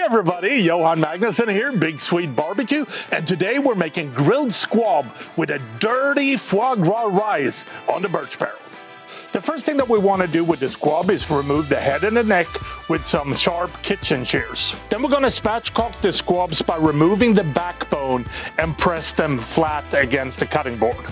everybody, Johan Magnusson here, Big Swede Barbecue, and today we're making grilled squab with a dirty foie gras rice on the birch barrel. The first thing that we want to do with the squab is remove the head and the neck with some sharp kitchen shears. Then we're going to spatchcock the squabs by removing the backbone and press them flat against the cutting board.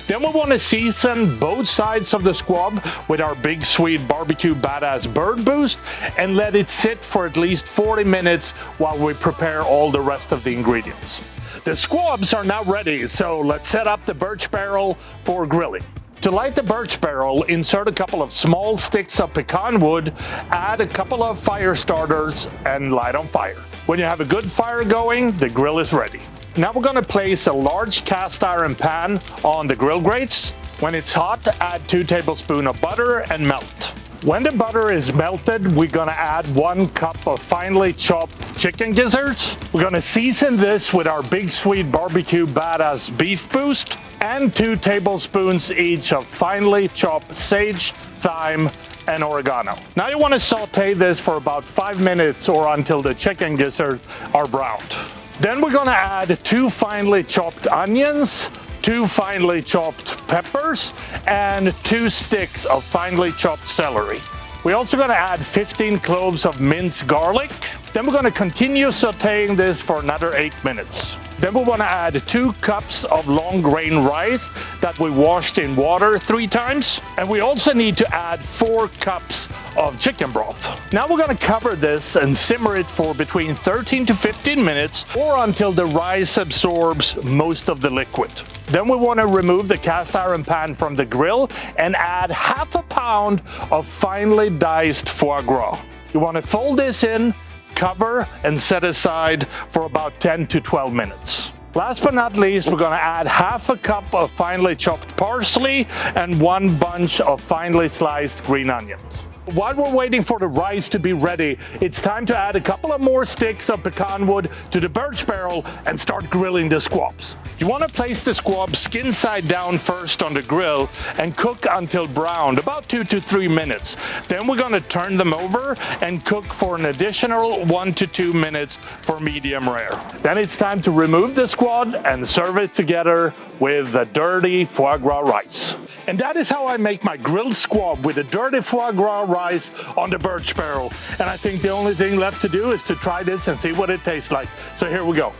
Then we want to season both sides of the squab with our Big Swede Barbecue Badass Bird Boost and let it sit for at least 40 minutes while we prepare all the rest of the ingredients. The squabs are now ready, so let's set up the birch barrel for grilling. To light the birch barrel, insert a couple of small sticks of pecan wood, add a couple of fire starters, and light on fire. When you have a good fire going, the grill is ready. Now we're going to place a large cast iron pan on the grill grates. When it's hot, add 2 tablespoons of butter and melt. When the butter is melted, we're going to add 1 cup of finely chopped chicken gizzards. We're going to season this with our Big Swede Barbecue Badass Beef Boost and 2 tablespoons each of finely chopped sage, thyme, and oregano. Now you want to saute this for about 5 minutes or until the chicken gizzards are browned. Then we're going to add 2 finely chopped onions, 2 finely chopped peppers, and 2 sticks of finely chopped celery. We're also going to add 15 cloves of minced garlic. Then we're going to continue sauteing this for another 8 minutes. Then we want to add 2 cups of long grain rice that we washed in water 3 times. And we also need to add 4 cups of chicken broth. Now we're going to cover this and simmer it for between 13 to 15 minutes or until the rice absorbs most of the liquid. Then we want to remove the cast iron pan from the grill and add half a pound of finely diced foie gras. You want to fold this in, cover, and set aside for about 10 to 12 minutes. Last but not least, we're going to add half a cup of finely chopped parsley and 1 bunch of finely sliced green onions. While we're waiting for the rice to be ready, it's time to add a couple of more sticks of pecan wood to the birch barrel and start grilling the squabs. You want to place the squab skin side down first on the grill and cook until browned, about 2 to 3 minutes. Then we're going to turn them over and cook for an additional 1 to 2 minutes for medium rare. Then it's time to remove the squab and serve it together with the dirty foie gras rice. And that is how I make my grilled squab with a dirty foie gras rice on the birch barrel. And I think the only thing left to do is to try this and see what it tastes like. So here we go.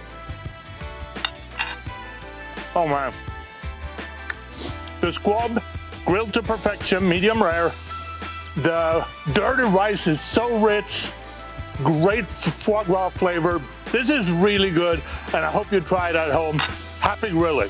Oh man. The squab, grilled to perfection, medium rare. The dirty rice is so rich, great foie gras flavor. This is really good, and I hope you try it at home. Happy grilling.